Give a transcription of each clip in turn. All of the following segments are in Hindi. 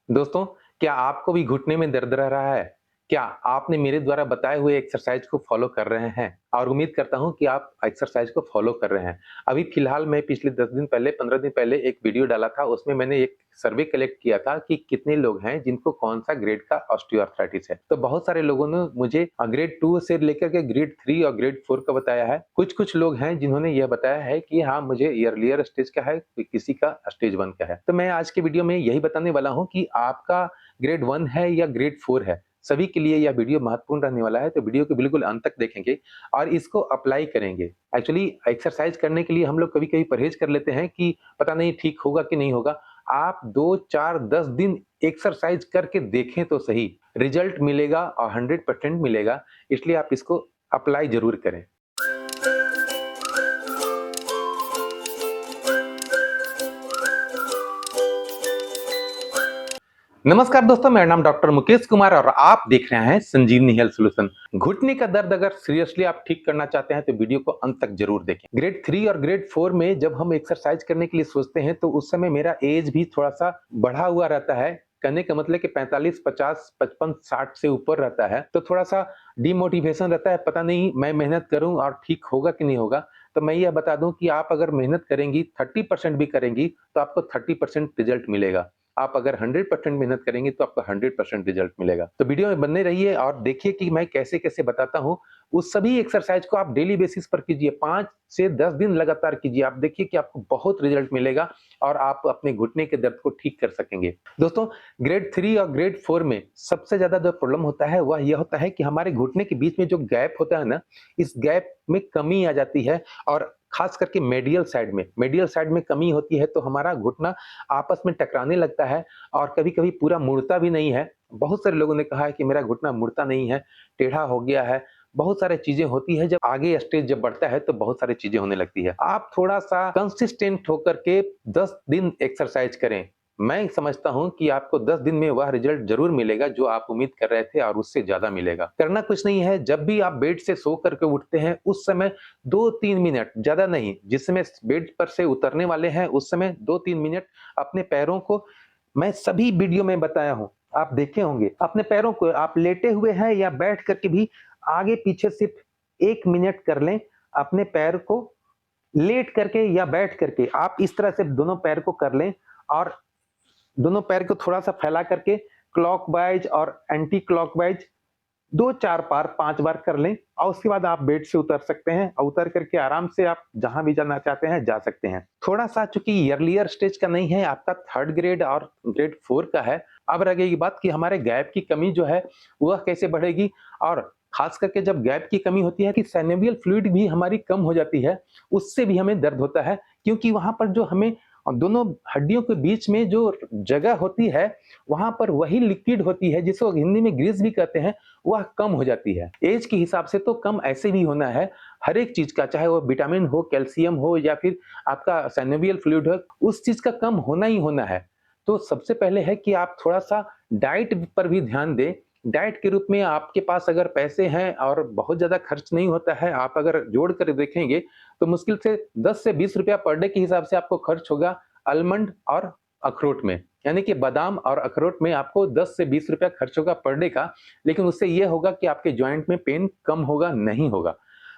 दोस्तों, क्या आपको भी घुटने में दर्द रह रहा है? क्या आपने मेरे द्वारा बताए हुए एक्सरसाइज़ को फ़ॉलो कर रहे हैं? और उम्मीद करता हूँ कि आप एक्सरसाइज़ को फ़ॉलो कर रहे हैं। अभी फ़िलहाल मैं पिछले 10 दिन पहले, 15 दिन पहले एक वीडियो डाला था, उसमें मैंने एक सर्वे कलेक्ट किया था कि कितने लोग हैं जिनको कौन-सा ग्रेड का ऑस्टियोआर्थराइटिस है। तो बहुत सारे लोगों ने मुझे ग्रेड 2 से लेकर के ग्रेड 3 और ग्रेड 4 का बताया है। कुछ-कुछ लोग हैं जिन्होंने यह बताया है कि हाँ, मुझे अर्लियर स्टेज का है, किसी का स्टेज 1 का है। तो मैं आज के वीडियो में यही बताने वाला हूँ कि आपका ग्रेड 1 है या ग्रेड 4 है, सभी के लिए यह वीडियो महत्वपूर्ण रहने वाला है, तो वीडियो को बिल्कुल अंत तक देखेंगे और इसको अप्लाई करेंगे। एक्चुअली एक्सरसाइज़ करने के लिए हम लोग कभी-कभी परहेज़ कर लेते हैं कि पता नहीं ठीक होगा कि नहीं होगा। आप 2, 4, 10 दिन एक्सरसाइज़ करके देखें तो सही, रिज़ल्ट मिलेगा और 100% मिलेगा, इसलिए आप इसको अप्लाई ज़रूर करें। नमस्कार दोस्तों, मेरा नाम डॉक्टर मुकेश कुमार और आप देख रहे हैं संजीवनी हेल्थ सॉल्यूशन। घुटने का दर्द अगर सीरियसली आप ठीक करना चाहते हैं तो वीडियो को अंत तक जरूर देखें। ग्रेड 3 और ग्रेड 4 में जब हम एक्सरसाइज करने के लिए सोचते हैं तो उस समय मेरा एज भी थोड़ा सा बढ़ा हुआ रहता है। कहने का मतलब कि 45, 50, 55, 60 से ऊपर रहता है, तो थोड़ा सा डिमोटिवेशन रहता है, पता नहीं मैं मेहनत करूं और ठीक होगा कि नहीं होगा। तो मैं यह बता दूं कि आप अगर मेहनत करेंगी, 30% भी करेंगी तो आपको 30% रिजल्ट मिलेगा। आप अगर 100% मेहनत करेंगे तो आपको 100% रिजल्ट मिलेगा। तो वीडियो में बने रहिए और देखिए कि मैं कैसे-कैसे बताता हूँ। उस सभी एक्सरसाइज को आप डेली बेसिस पर कीजिए, 5 से 10 दिन लगातार कीजिए। आप देखिए कि आपको बहुत रिजल्ट मिलेगा और आप अपने घुटने के दर्द को ठीक कर सकेंगे। दोस्तों, ग्रेड 3 और ग्रेड 4 में सबसे ज़्यादा जो प्रॉब्लम होता है वह यह होता है कि हमारे घुटने के बीच में जो गैप होता है ना, इस गैप में कमी आ जाती है और खास करके मेडियल साइड में कमी होती है तो हमारा घुटना आपस में टकराने लगता है और कभी-कभी पूरा मुड़ता भी नहीं है। बहुत सारे लोगों ने कहा है कि मेरा घुटना मुड़ता नहीं है, टेढ़ा हो गया है। बहुत सारी चीज़ें होती हैं, जब आगे स्टेज जब बढ़ता है तो बहुत सारी चीज़ें होने लगती है। आप थोड़ा-सा कंसिस्टेंट होकर के 10 दिन एक्सरसाइज करें। मैं समझता हूँ कि आपको 10 दिन में वह रिजल्ट ज़रूर मिलेगा जो आप उम्मीद कर रहे थे और उससे ज़्यादा मिलेगा। करना कुछ नहीं है, जब भी आप बेड से सो कर के उठते हैं उस समय 2-3 मिनट, ज़्यादा नहीं, जिस समय बेड पर से उतरने वाले हैं उस समय 2-3 मिनट अपने पैरों को, मैं सभी वीडियो में बताया हूँ, आप देखे होंगे। अपने पैरों को आप लेटे हुए हैं या बैठ कर के भी आगे-पीछे सिर्फ 1 मिनट कर लें। अपने पैर को लेट करके या बैठ करके आप इस तरह से दोनों पैर को कर लें और दोनों पैर को थोड़ा-सा फैला करके क्लॉकवाइज़ और एंटी क्लॉकवाइज़ 2-4 बार, 5 बार कर लें और उसके बाद आप बेड से उतर सकते हैं और उतर करके आराम से आप जहाँ भी जाना चाहते हैं, जा सकते हैं। थोड़ा-सा चूँकि अर्लियर स्टेज का नहीं है, आपका 3rd ग्रेड और ग्रेड 4 का है। अब रह गई बात कि हमारे गैप की कमी जो है, वह कैसे बढ़ेगी और ख़ास करके जब गैप की कमी होती है कि साइनोवियल फ्लूइड भी हमारी कम हो जाती है, उससे भी हमें दर्द होता है क्योंकि वहाँ पर जो हमें दोनों हड्डियों के बीच में जो जगह होती है, वहाँ पर वही लिक्विड होती है जिसको हिंदी में ग्रीस भी कहते हैं, वह कम हो जाती है। ऐज के हिसाब से तो कम ऐसे भी होना है, हर एक चीज़ का, चाहे वो विटामिन हो, कैल्शियम हो या फिर आपका सिनोवियल फ्लूइड हो, उस चीज़ का कम होना ही होना है। तो सबसे पहले है कि आप थोड़ा-सा डाइट पर भी ध्यान दें। डाइट के रूप में आपके पास अगर पैसे हैं और बहुत ज़्यादा खर्च नहीं होता है, आप अगर जोड़ कर देखेंगे, तो मुश्किल से 10 से 20 रुपया पर डे के हिसाब से आपको खर्च होगा आलमंड और अखरोट में। यानी कि बादाम और अखरोट में आपको 10 से 20 रुपया खर्च होगा पर डे का, लेकिन उससे ये होगा कि आपके जॉइंट में पेन कम होगा, नहीं होगा।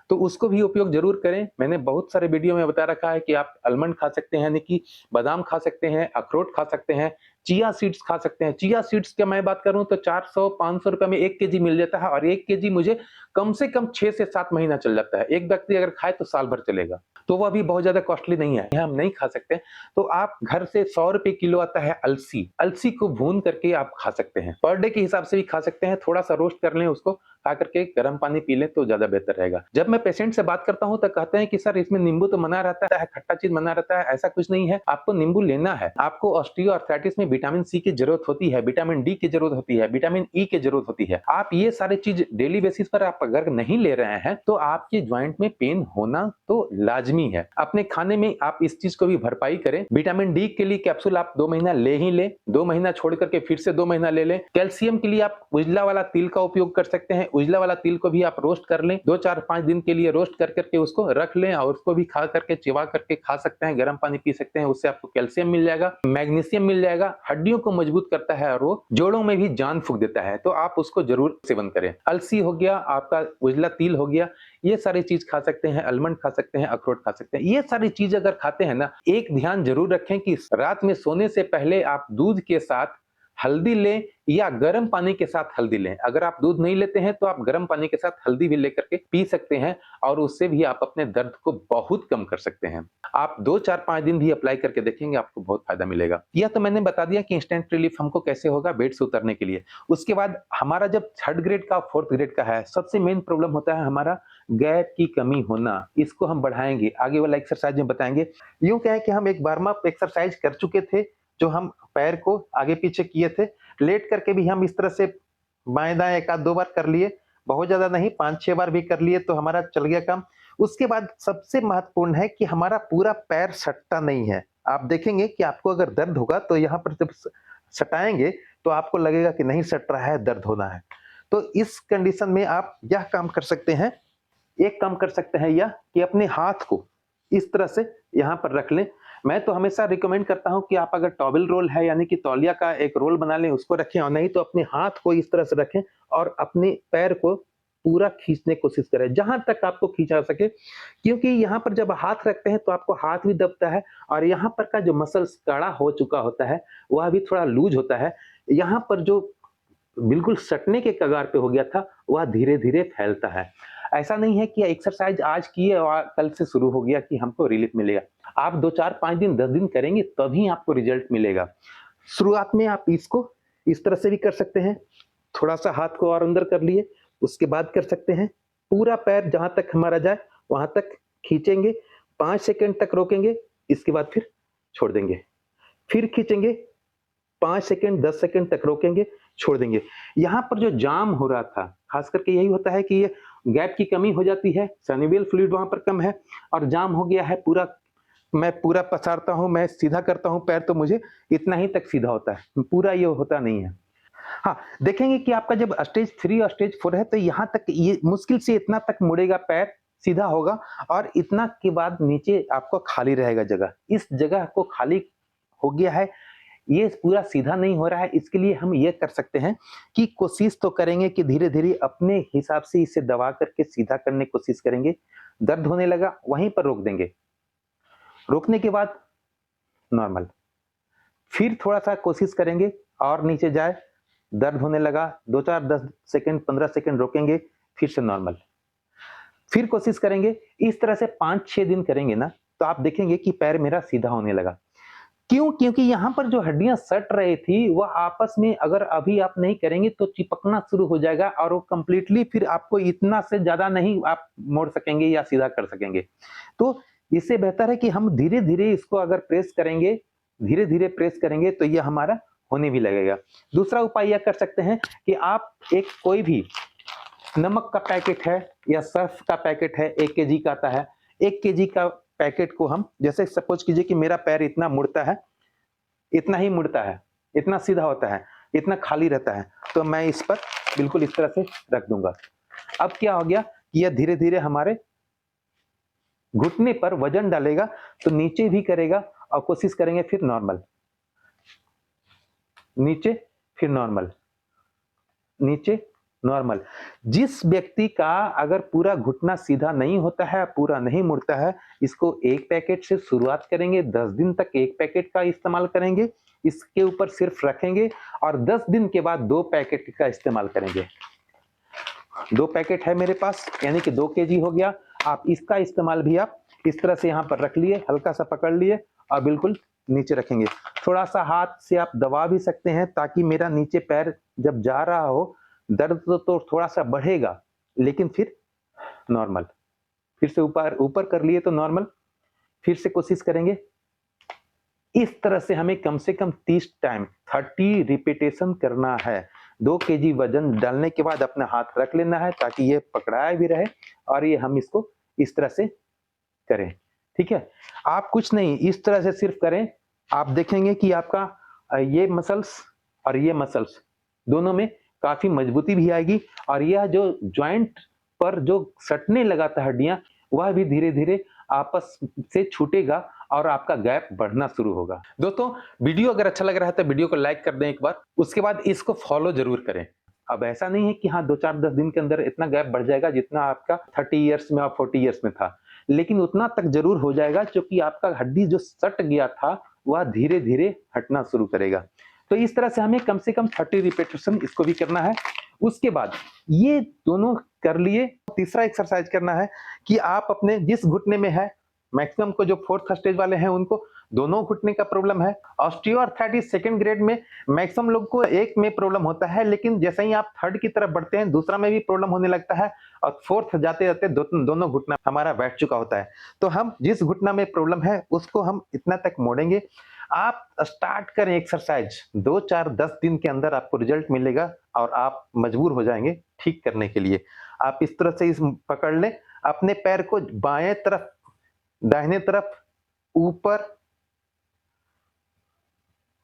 तो उसको भी उपयोग ज़रूर करें। मैंने बहुत सारे वीडियो में बता रखा है कि आप आलमंड खा सकते हैं, यानी कि बादाम खा सकते हैं, अखरोट खा सकते हैं, चिया सीड्स खा सकते हैं। चिया सीड्स की मैं बात करूँ तो 400-500 रुपए में 1 केजी मिल जाता है और 1 केजी मुझे कम से कम 6 से 7 महीना चल जाता है। एक व्यक्ति अगर खाए तो साल भर चलेगा। तो वह भी बहुत ज़्यादा कॉस्टली नहीं है, हम नहीं खा सकते। तो आप घर से 100 रुपए किलो आता है अलसी, अलसी को भून करके आप खा सकते हैं। पर डे के हिसाब से भी खा सकते हैं, थोड़ा-सा रोस्ट कर लें उसको, खा करके गर्म पानी पी लें तो ज़्यादा बेहतर रहेगा। जब मैं पेशेंट से बात करता हूँ तो कहते हैं कि सर इसमें नींबू तो मना रहता है, खट्टा चीज़ मना रहता है, ऐसा कुछ नहीं है, आपको नींबू लेना है। आपको ऑस्टियोआर्थराइटिस में विटामिन सी की ज़रूरत होती है, विटामिन डी की ज़रूरत होती है, विटामिन ई की ज़रूरत होती है। आप ये सारी चीज़ डेली बेसिस पर आप अगर नहीं ले रहे हैं, तो आपके जॉइंट में पेन होना तो लाज़मी है। अपने खाने में आप इस चीज़ को भी भरपाई करें। विटामिन डी के लिए कैप्सूल आप 2 महीना ले ही लें, 2 महीना छोड़ करके फिर से 2 महीना ले लें। कैल्शियम के लिए आप उजला वाला तिल का उपयोग कर सकते हैं, उजला वाला तिल को भी आप रोस्ट कर लें, 2, 4, 5 दिन के लिए रोस्ट कर करके उसको रख लें और उसको भी खा करके, चिबा करके खा सकते हैं, गर्म पानी पी सकते हैं, उससे आपको कैल्शियम मिल जाएगा, मैग्नीशियम मिल जाएगा हड्डियों को मजबूत करता है और वो जोड़ों में भी जान फूंक देता है, तो आप उसको जरूर सेवन करें। अलसी हो गया, आपका उजला तिल हो गया, ये सारी चीज खा सकते हैं, आलमंड खा सकते हैं, अखरोट खा सकते हैं। ये सारी चीज अगर खाते हैं ना, एक ध्यान जरूर रखें कि रात में सोने से पहले आप दूध के साथ हल्दी लें या गर्म पानी के साथ हल्दी लें। अगर आप दूध नहीं लेते हैं तो आप गर्म पानी के साथ हल्दी भी लेकर के पी सकते हैं और उससे भी आप अपने दर्द को बहुत कम कर सकते हैं। आप 2 4 5 दिन भी अप्लाई करके देखेंगे, आपको बहुत फायदा मिलेगा। यह तो मैंने बता दिया कि इंस्टेंट रिलीफ हमको कैसे होगा बेड से उतरने के लिए। उसके बाद हमारा जब 3rd ग्रेड का 4th ग्रेड का है, सबसे मेन प्रॉब्लम होता है हमारा गैप की कमी होना। इसको हम बढ़ाएंगे, आगे वाला एक्सरसाइज में बताएंगे। यूं क्या है कि हम एक वार्म अप एक्सरसाइज कर चुके थे, जो हम पैर को आगे पीछे किए थे, लेट करके भी हम इस तरह से बाएं दाएं 1 आध 2 बार कर लिए, बहुत ज्यादा नहीं, 5-6 बार भी कर लिए तो हमारा चल गया काम। उसके बाद सबसे महत्वपूर्ण है कि हमारा पूरा पैर सटता नहीं है। आप देखेंगे कि आपको अगर दर्द होगा तो यहाँ पर जब सटाएंगे तो आपको लगेगा कि नहीं सट रहा है, दर्द होना है। तो इस कंडीशन में आप यह काम कर सकते हैं, एक काम कर सकते हैं यह कि अपने हाथ को इस तरह से यहाँ पर रख लें। मैं तो हमेशा रिकमेंड करता हूं कि आप अगर टॉवल रोल है यानी कि तौलिया का एक रोल बना लें, उसको रखें, और नहीं तो अपने हाथ को इस तरह से रखें और अपने पैर को पूरा खींचने की कोशिश करें जहां तक आपको खींचा सके, क्योंकि यहाँ पर जब हाथ रखते हैं तो आपको हाथ भी दबता है और यहाँ पर का जो मसल्स कड़ा हो चुका होता है वह भी थोड़ा लूज होता है। यहाँ पर जो बिल्कुल सटने के कगार पे हो गया था वह धीरे धीरे फैलता है। ऐसा नहीं है कि एक्सरसाइज आज किए और कल से शुरू हो गया कि हमको रिलीफ मिलेगा। आप 2 4 5 दिन 10 दिन करेंगे तभी आपको रिजल्ट मिलेगा। शुरुआत में आप इसको इस तरह से भी कर सकते हैं, थोड़ा सा हाथ को और अंदर कर लिए, उसके बाद कर सकते हैं पूरा पैर जहां तक हमारा जाए वहां तक खींचेंगे, 5 सेकंड तक रोकेंगे, इसके बाद फिर छोड़ देंगे, फिर खींचेंगे 5 सेकंड 10 सेकंड तक रोकेंगे, छोड़ देंगे। यहाँ पर जो जाम हो रहा था, खास करके यही होता है कि ये गैप की कमी हो जाती है, सैनिवियल फ्लूइड वहां पर कम है और जाम हो गया है पूरा। मैं पूरा पसारता हूं, मैं सीधा करता हूं पैर तो मुझे इतना ही तक सीधा होता है, पूरा ये होता नहीं है। हाँ, देखेंगे कि आपका जब स्टेज 3 और स्टेज 4 है तो यहाँ तक ये मुश्किल से इतना तक मुड़ेगा, पैर सीधा होगा और इतना के बाद नीचे आपको खाली रहेगा जगह। इस जगह को खाली हो गया है, ये पूरा सीधा नहीं हो रहा है, इसके लिए हम ये कर सकते हैं कि कोशिश तो करेंगे कि धीरे धीरे अपने हिसाब से इसे दबा करके सीधा करने की कोशिश करेंगे। दर्द होने लगा वहीं पर रोक देंगे, रोकने के बाद नॉर्मल, फिर थोड़ा सा कोशिश करेंगे और नीचे जाए, दर्द होने लगा 2 4 10 सेकंड 15 सेकंड रोकेंगे, फिर से नॉर्मल, फिर कोशिश करेंगे। इस तरह से 5-6 दिन करेंगे ना तो आप देखेंगे कि पैर मेरा सीधा होने लगा। क्यों? क्योंकि यहाँ पर जो हड्डियां सट रही थी वह आपस में अगर अभी आप नहीं करेंगे तो चिपकना शुरू हो जाएगा और वो कंप्लीटली फिर आपको इतना से ज्यादा नहीं आप मोड़ सकेंगे या सीधा कर सकेंगे। तो इससे बेहतर है कि हम धीरे धीरे इसको अगर प्रेस करेंगे, धीरे धीरे प्रेस करेंगे तो यह हमारा होने भी लगेगा। दूसरा उपाय यह कर सकते हैं कि आप एक कोई भी नमक का पैकेट है या सर्फ का पैकेट है, 1 केजी का आता है, 1 केजी का पैकेट को हम, जैसे सपोज कीजिए कि मेरा पैर इतना मुड़ता है, इतना ही मुड़ता है, इतना सीधा होता है, इतना खाली रहता है, तो मैं इस पर बिल्कुल इस तरह से रख दूंगा। अब क्या हो गया कि यह धीरे धीरे हमारे घुटने पर वजन डालेगा तो नीचे भी करेगा और कोशिश करेंगे फिर नॉर्मल, नीचे फिर नॉर्मल, नीचे नॉर्मल। जिस व्यक्ति का अगर पूरा घुटना सीधा नहीं होता है, पूरा नहीं मुड़ता है, इसको 1 पैकेट से शुरुआत करेंगे, 10 दिन तक 1 पैकेट का इस्तेमाल करेंगे, इसके ऊपर सिर्फ रखेंगे और 10 दिन के बाद 2 पैकेट का इस्तेमाल करेंगे। 2 पैकेट है मेरे पास यानी कि 2 केजी हो गया। आप इसका इस्तेमाल भी आप इस तरह से यहाँ पर रख लिए, हल्का सा पकड़ लिए और बिल्कुल नीचे रखेंगे। थोड़ा सा हाथ से आप दबा भी सकते हैं ताकि मेरा नीचे पैर जब जा रहा हो दर्द तो थोड़ा सा बढ़ेगा, लेकिन फिर नॉर्मल, फिर से ऊपर ऊपर कर लिए तो नॉर्मल, फिर से कोशिश करेंगे। इस तरह से हमें कम से कम 30 टाइम 30 रिपीटेशन करना है। 2 केजी वजन डालने के बाद अपना हाथ रख लेना है ताकि ये पकड़ाया भी रहे और ये हम इसको इस तरह से करें। ठीक है, आप कुछ नहीं इस तरह से सिर्फ करें, आप देखेंगे कि आपका ये मसल्स और ये मसल्स दोनों में काफी मजबूती भी आएगी और यह जो जॉइंट पर जो सटने लगा था हड्डियां वह भी धीरे धीरे आपस से छूटेगा और आपका गैप बढ़ना शुरू होगा। दोस्तों, वीडियो अगर अच्छा लग रहा है तो वीडियो को लाइक कर दें एक बार, उसके बाद इसको फॉलो जरूर करें। अब ऐसा नहीं है कि हाँ 2-4-10 दिन के अंदर इतना गैप बढ़ जाएगा जितना आपका 30 इयर्स में और 40 इयर्स में था, लेकिन उतना तक जरूर हो जाएगा क्योंकि आपका हड्डी जो सट गया था वह धीरे धीरे हटना शुरू करेगा। तो इस तरह से हमें कम से कम 30 रिपीटेशन इसको भी करना है। उसके बाद ये दोनों कर लिए, तीसरा एक्सरसाइज करना है कि आप अपने जिस घुटने में है, मैक्सिमम को जो 4th स्टेज वाले हैं उनको दोनों घुटने का प्रॉब्लम है। ऑस्टियोआर्थराइटिस 2nd ग्रेड में मैक्सिमम लोग को एक में प्रॉब्लम होता है, लेकिन जैसे ही आप 3rd की तरफ बढ़ते हैं दूसरा में भी प्रॉब्लम होने लगता है और 4th जाते जाते दोनों घुटना हमारा बैठ चुका होता है। तो हम जिस घुटना में प्रॉब्लम है उसको हम इतना तक मोड़ेंगे। आप स्टार्ट करें एक्सरसाइज, 2-4-10 दिन के अंदर आपको रिजल्ट मिलेगा और आप मजबूर हो जाएंगे ठीक करने के लिए। आप इस तरह से इस पकड़ लें, अपने पैर को बाएं तरफ, दाहिने तरफ, ऊपर,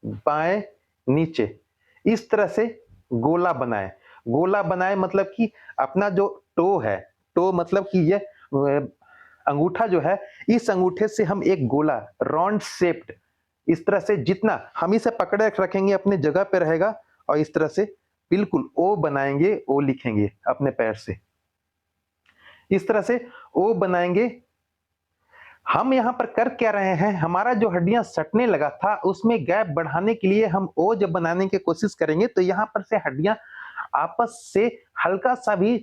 बाएं, नीचे, इस तरह से गोला बनाएं। गोला बनाएं मतलब कि अपना जो टो है, टो मतलब कि ये अंगूठा जो है, इस अंगूठे से हम एक गोला राउंड शेप्ड इस तरह से जितना हम इसे पकड़े रखेंगे अपने जगह पे रहेगा और इस तरह से बिल्कुल ओ बनाएंगे, ओ लिखेंगे अपने पैर से, इस तरह से ओ बनाएंगे। हम यहाँ पर कर क्या रहे हैं, हमारा जो हड्डियां सटने लगा था उसमें गैप बढ़ाने के लिए हम ओ जब बनाने की कोशिश करेंगे तो यहाँ पर से हड्डियां आपस से हल्का सा भी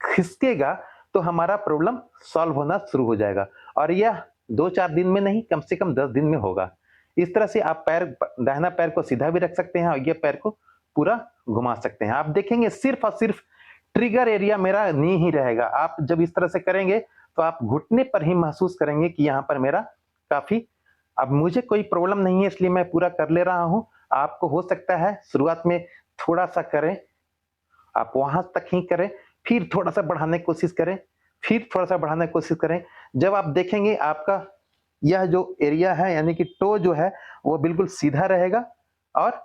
खिसकेगा तो हमारा प्रॉब्लम सॉल्व होना शुरू हो जाएगा। और यह 2-4 दिन में नहीं, कम से कम 10 दिन में होगा। इस तरह से आप दाहिना पैर को सीधा भी रख सकते हैं और ये पैर को पूरा घुमा सकते हैं। आप देखेंगे सिर्फ और सिर्फ ट्रिगर एरिया मेरा नी ही रहेगा। आप जब इस तरह से करेंगे तो आप घुटने पर ही महसूस करेंगे कि यहाँ पर मेरा काफी, अब मुझे कोई प्रॉब्लम नहीं है इसलिए मैं पूरा कर ले रहा हूं। आपको हो सकता है शुरुआत में थोड़ा सा करें, आप वहां तक ही करें, फिर थोड़ा सा बढ़ाने की कोशिश करें, फिर थोड़ा सा बढ़ाने की कोशिश करें। जब आप देखेंगे आपका यह जो एरिया है यानी कि टो जो है वो बिल्कुल सीधा रहेगा और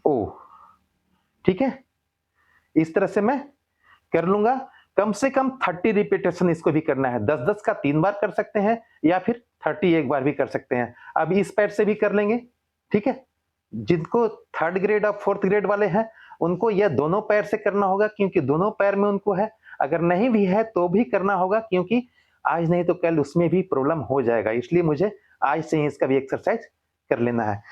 ओ, ठीक है, इस तरह से मैं कर लूंगा। कम से कम 30 रिपीटेशन इसको भी करना है। 10-10 का 3 बार कर सकते हैं या फिर 30 एक बार भी कर सकते हैं। अब इस पैर से भी कर लेंगे, ठीक है। जिनको 3rd ग्रेड और 4th ग्रेड वाले हैं उनको यह दोनों पैर से करना होगा क्योंकि दोनों पैर में उनको है। अगर नहीं भी है तो भी करना होगा क्योंकि आज नहीं तो कल उसमें भी प्रॉब्लम हो जाएगा, इसलिए मुझे आज से ही इसका भी एक्सरसाइज कर लेना है।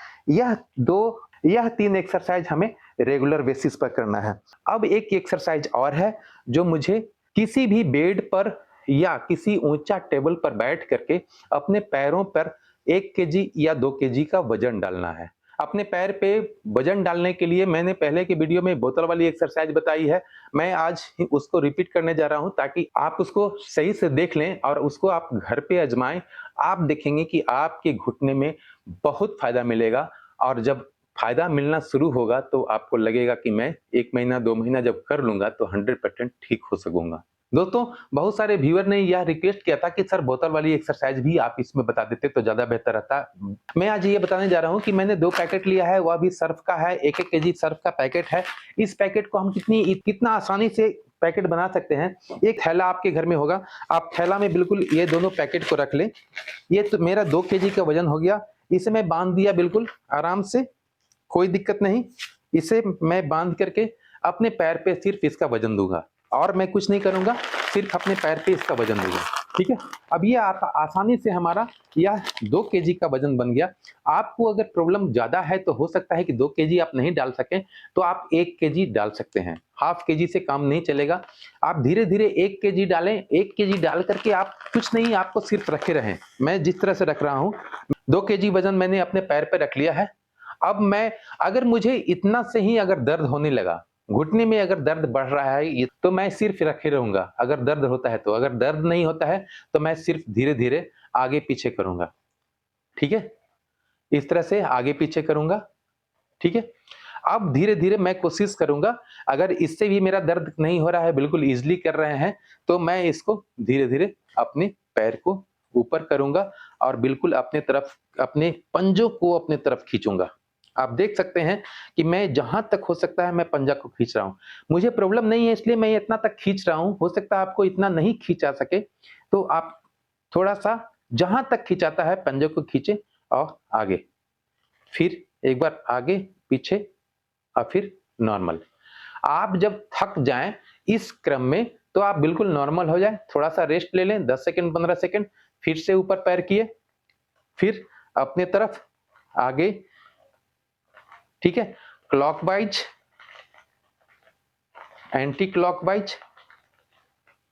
यह 3 एक्सरसाइज हमें रेगुलर बेसिस पर करना है। अब एक एक्सरसाइज और है जो मुझे किसी भी बेड पर या किसी ऊंचा टेबल पर बैठ करके अपने पैरों पर 1 केजी या 2 केजी का वजन डालना है। अपने पैर पे वजन डालने के लिए मैंने पहले की वीडियो में बोतल वाली एक्सरसाइज बताई है, मैं आज उसको रिपीट करने जा रहा हूं ताकि आप उसको सही से देख लें और उसको आप घर पे आजमाएं। आप देखेंगे कि आपके घुटने में बहुत फायदा मिलेगा और जब फायदा मिलना शुरू होगा तो आपको लगेगा कि मैं 1 महीना 2 महीना जब कर लूंगा तो 100% ठीक हो सकूंगा। दोस्तों, बहुत सारे व्यूअर ने यह रिक्वेस्ट किया था कि सर बोतल वाली एक्सरसाइज भी आप इसमें बता देते तो ज्यादा बेहतर रहता। मैं आज ये बताने जा रहा हूं कि मैंने 2 पैकेट लिया है, वह भी सर्फ का है, 1-1 केजी सर्फ का पैकेट है। इस पैकेट को हम कितना आसानी से पैकेट बना सकते हैं। एक थैला आपके घर में होगा, आप थैला में बिल्कुल ये दोनों पैकेट को रख लें। ये तो मेरा 2 केजी का वजन हो गया, इसे मैं बांध दिया बिल्कुल आराम से, कोई दिक्कत नहीं। इसे मैं बांध करके अपने पैर पे सिर्फ इसका वजन दूंगा और मैं कुछ नहीं करूंगा, सिर्फ अपने पैर पे इसका वजन दूंगा, ठीक है। अब ये आसानी से हमारा यह 2 केजी का वजन बन गया। आपको अगर प्रॉब्लम ज्यादा है तो हो सकता है कि 2 केजी आप नहीं डाल सकें तो आप 1 केजी डाल सकते हैं। हाफ केजी से काम नहीं चलेगा, आप धीरे धीरे 1 केजी डालें। 1 केजी डाल करके आप कुछ नहीं, आपको सिर्फ रखे रहें। मैं जिस तरह से रख रहा हूं, 2 केजी वजन मैंने अपने पैर पे रख लिया है। अब मैं, अगर मुझे इतना से ही अगर दर्द होने लगा, घुटने में अगर दर्द बढ़ रहा है तो मैं सिर्फ रखे रहूंगा। अगर दर्द होता है तो, अगर दर्द नहीं होता है तो मैं सिर्फ धीरे धीरे आगे पीछे करूंगा, ठीक है। इस तरह से आगे पीछे करूंगा, ठीक है। अब धीरे धीरे मैं कोशिश करूंगा, अगर इससे भी मेरा दर्द नहीं हो रहा है, बिल्कुल इजिली कर रहे हैं, तो मैं इसको धीरे धीरे अपने पैर को ऊपर करूंगा और बिल्कुल अपने तरफ, अपने पंजों को अपने तरफ खींचूंगा। आप देख सकते हैं कि मैं जहां तक हो सकता है मैं पंजा को खींच रहा हूं। मुझे प्रॉब्लम नहीं है इसलिए मैं इतना तक खींच रहा हूं, हो सकता है आपको इतना नहीं खींचा सके तो आप थोड़ा सा जहां तक खिंचाता है पंजे को खींचे और आगे, फिर एक बार आगे पीछे और फिर नॉर्मल। आप जब थक जाएं इस क्रम में तो आप बिल्कुल नॉर्मल हो जाए, थोड़ा सा रेस्ट ले लें 10 सेकंड 15 सेकंड, फिर से ऊपर पैर किए, फिर अपने तरफ आगे, ठीक है, क्लॉकवाइज, एंटी क्लॉकवाइज,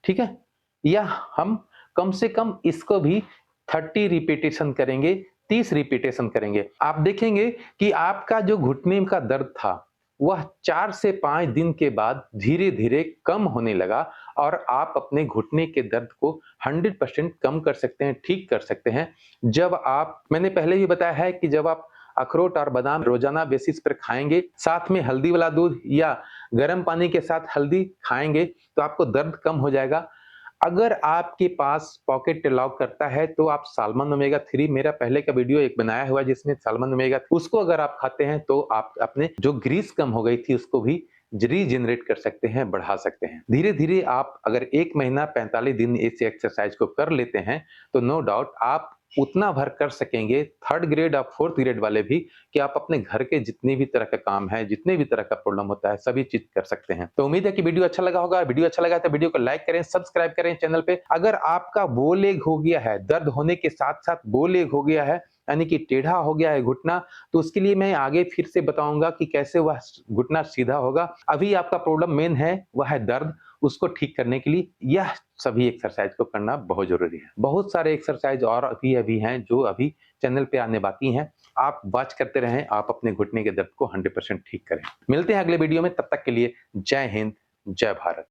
ठीक है। या हम कम से कम इसको भी 30 रिपीटेशन करेंगे, 30 रिपीटेशन करेंगे। आप देखेंगे कि आपका जो घुटने का दर्द था वह 4 से 5 दिन के बाद धीरे-धीरे कम होने लगा और आप अपने घुटने के दर्द को 100% कम कर सकते हैं, ठीक कर सकते हैं। जब आप, मैंने पहले भी बताया है कि जब आप अखरोट और बादाम रोजाना बेसिस पर खाएंगे, साथ में हल्दी वाला दूध या गर्म पानी के साथ हल्दी खाएंगे तो आपको दर्द कम हो जाएगा। अगर आपके पास पॉकेट लॉक करता है तो आप साल्मन ओमेगा 3, मेरा पहले का वीडियो एक बनाया हुआ है जिसमें साल्मन ओमेगा, उसको अगर आप खाते हैं तो आप अपने जो ग्रीस कम हो गई थी उसको भी रीजनरेट कर सकते हैं, बढ़ा सकते हैं। धीरे धीरे आप अगर 1 महीना 45 दिन इस एक्सरसाइज को कर लेते हैं तो नो डाउट आप उतना भर कर सकेंगे, 3rd ग्रेड और 4th ग्रेड वाले भी, कि आप अपने घर के जितने भी तरह का काम है, जितने भी तरह का प्रॉब्लम होता है, सभी चीज कर सकते हैं। तो उम्मीद है कि वीडियो अच्छा लगा होगा। वीडियो अच्छा लगा तो वीडियो को लाइक करें, सब्सक्राइब करें चैनल पे। अगर आपका बो लेग हो गया है, दर्द होने के साथ साथ बो लेग हो गया है, यानी कि टेढ़ा हो गया है घुटना, तो उसके लिए मैं आगे फिर से बताऊंगा कि कैसे वह घुटना सीधा होगा। अभी आपका प्रॉब्लम मेन है वह है दर्द, उसको ठीक करने के लिए यह सभी एक्सरसाइज को करना बहुत जरूरी है। बहुत सारे एक्सरसाइज और अभी हैं जो अभी चैनल पे आने बाकी हैं। आप वॉच करते रहें, आप अपने घुटने के दर्द को 100% ठीक करें। मिलते हैं अगले वीडियो में, तब तक के लिए जय हिंद, जय भारत।